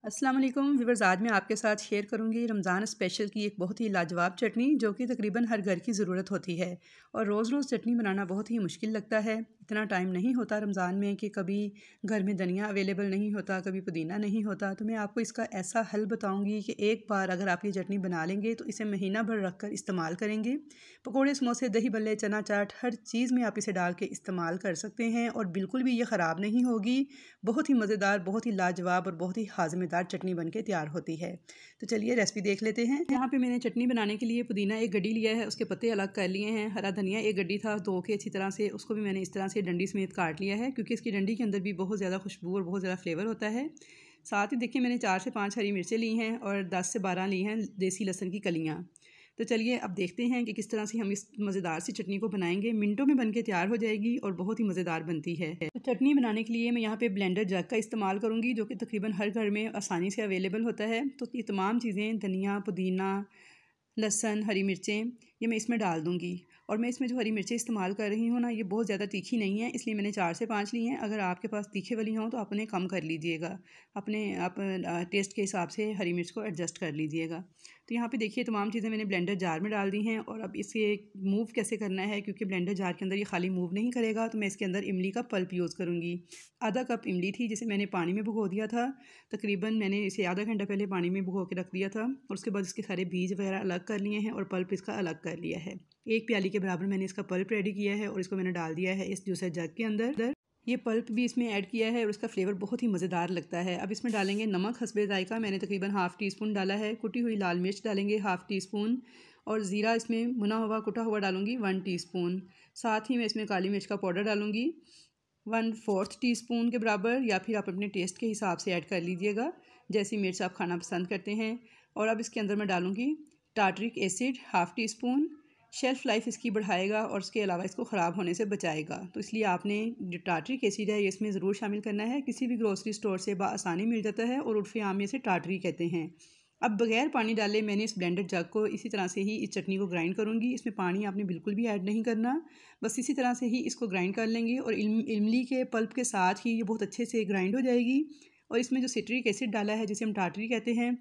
अस्सलाम वालेकुम व्यूअर्स, आज मैं आपके साथ शेयर करूंगी रमज़ान स्पेशल की एक बहुत ही लाजवाब चटनी जो कि तकरीबन हर घर की ज़रूरत होती है। और रोज़ रोज़ चटनी बनाना बहुत ही मुश्किल लगता है। इतना टाइम नहीं होता रमज़ान में कि कभी घर में धनिया अवेलेबल नहीं होता, कभी पुदीना नहीं होता। तो मैं आपको इसका ऐसा हल बताऊँगी कि एक बार अगर आप ये चटनी बना लेंगे तो इसे महीना भर रख कर इस्तेमाल करेंगे। पकौड़े, समोसे, दही बल्ले, चना चाट, हर चीज़ में आप इसे डाल के इस्तेमाल कर सकते हैं और बिल्कुल भी ये ख़राब नहीं होगी। बहुत ही मज़ेदार, बहुत ही लाजवाब और बहुत ही हाज़मेदार चटनी बनके तैयार होती है। तो चलिए रेसिपी देख लेते हैं। यहाँ पे मैंने चटनी बनाने के लिए पुदीना एक गड्डी लिया है, उसके पत्ते अलग कर लिए हैं। हरा धनिया एक गड्डी था, धो के अच्छी तरह से उसको भी मैंने इस तरह से डंडी समेत काट लिया है, क्योंकि इसकी डंडी के अंदर भी बहुत ज़्यादा खुशबू और बहुत ज़्यादा फ्लेवर होता है। साथ ही देखिए मैंने 4 से 5 हरी मिर्चें ली हैं और 10 से 12 ली हैं देसी लहसुन की कलियाँ। तो चलिए अब देखते हैं कि किस तरह से हम इस मज़ेदार सी चटनी को बनाएंगे। मिनटों में बनके तैयार हो जाएगी और बहुत ही मज़ेदार बनती है। तो चटनी बनाने के लिए मैं यहाँ पे ब्लेंडर जग का इस्तेमाल करूँगी, जो कि तकरीबन हर घर में आसानी से अवेलेबल होता है। तो ये तमाम चीज़ें धनिया, पुदीना, लहसुन, हरी मिर्चें ये मैं इसमें डाल दूँगी। और मैं इसमें जो हरी मिर्चें इस्तेमाल कर रही हूँ ना, ये बहुत ज़्यादा तीखी नहीं है, इसलिए मैंने 4 से 5 ली हैं। अगर आपके पास तीखे वाली हों तो आप उन्हें कम कर लीजिएगा, अपने आप टेस्ट के हिसाब से हरी मिर्च को एडजस्ट कर लीजिएगा। तो यहाँ पे देखिए तमाम चीज़ें मैंने ब्लेंडर जार में डाल दी हैं। और अब इसे मूव कैसे करना है, क्योंकि ब्लेंडर जार के अंदर ये खाली मूव नहीं करेगा, तो मैं इसके अंदर इमली का पल्प यूज़ करूँगी। आधा कप इमली थी जिसे मैंने पानी में भिगो दिया था। तकरीबन मैंने इसे आधा घंटा पहले पानी में भिगो के रख दिया था और उसके बाद इसके सारे बीज वगैरह अलग कर लिए हैं और पल्प इसका अलग कर लिया है। 1 प्याली के बराबर मैंने इसका पल्प रेडी किया है और इसको मैंने डाल दिया है इस जूसर जग के अंदर। ये पल्प भी इसमें ऐड किया है और इसका फ्लेवर बहुत ही मज़ेदार लगता है। अब इसमें डालेंगे नमक हस्बे ज़ायका, मैंने तकरीबन हाफ़ टी स्पून डाला है। कुटी हुई लाल मिर्च डालेंगे हाफ़ टी स्पून और ज़ीरा इसमें भुना हुआ कुटा हुआ डालूँगी 1 टीस्पून। साथ ही मैं इसमें काली मिर्च का पाउडर डालूँगी 1/4 टीस्पून के बराबर, या फिर आप अपने टेस्ट के हिसाब से ऐड कर लीजिएगा जैसी मिर्च आप खाना पसंद करते हैं। और अब इसके अंदर मैं डालूँगी tartaric acid half tea spoon. Shelf life इसकी बढ़ाएगा और उसके अलावा इसको ख़राब होने से बचाएगा। तो इसलिए आपने जो टार्टरिक एसिड है ये इसमें ज़रूर शामिल करना है। किसी भी ग्रोसरी स्टोर से बआसानी मिल जाता है और उर्फ़े आम में इसे टार्टरी कहते हैं। अब बगैर पानी डाले मैंने इस ब्लेंडर जग को इसी तरह से ही इस चटनी को ग्राइंड करूँगी। इसमें पानी आपने बिल्कुल भी ऐड नहीं करना, बस इसी तरह से ही इसको ग्राइंड कर लेंगे और इमली के पल्प के साथ ही ये बहुत अच्छे से ग्राइंड हो जाएगी। और इसमें जो सिट्रिक एसिड डाला है जिसे हम टार्टरी कहते हैं,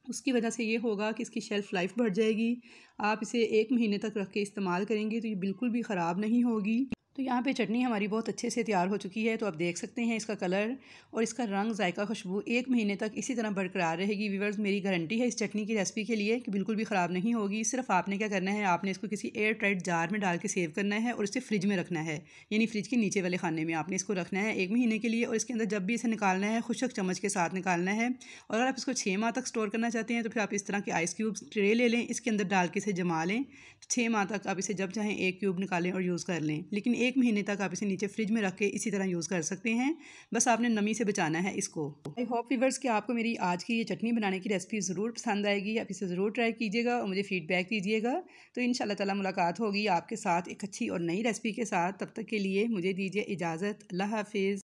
उसकी वजह से ये होगा कि इसकी शेल्फ़ लाइफ बढ़ जाएगी। आप इसे 1 महीने तक रख के इस्तेमाल करेंगे तो ये बिल्कुल भी ख़राब नहीं होगी। तो यहाँ पे चटनी हमारी बहुत अच्छे से तैयार हो चुकी है। तो आप देख सकते हैं इसका कलर और इसका रंग, जायका, खुशबू 1 महीने तक इसी तरह बरकरार रहेगी। व्यूअर्स, मेरी गारंटी है इस चटनी की रेसिपी के लिए कि बिल्कुल भी ख़राब नहीं होगी। सिर्फ आपने क्या करना है, आपने इसको किसी एयर टाइट जार में डाल के सेव करना है और इसे फ्रिज में रखना है, यानी फ्रिज के नीचे वाले खाने में आपने इसको रखना है 1 महीने के लिए। और इसके अंदर जब भी इसे निकालना है खुशक चम्मच के साथ निकालना है। और अगर आप इसको 6 माह तक स्टोर करना चाहते हैं तो फिर आप इस तरह के आइस क्यूब्स ट्रे ले लें, इसके अंदर डाल के इसे जमा लें। 6 माह तक आप इसे जब चाहें 1 क्यूब निकालें और यूज़ कर लें, लेकिन 1 महीने तक आप इसे नीचे फ्रिज में रख के इसी तरह यूज़ कर सकते हैं। बस आपने नमी से बचाना है इसको। आई होप व्यूअर्स कि आपको मेरी आज की ये चटनी बनाने की रेसिपी ज़रूर पसंद आएगी। आप इसे ज़रूर ट्राई कीजिएगा और मुझे फ़ीडबैक दीजिएगा। तो इंशाल्लाह ताला मुलाकात होगी आपके साथ एक अच्छी और नई रेसिपी के साथ। तब तक के लिए मुझे दीजिए इजाज़त। अल्लाह हाफ़िज़।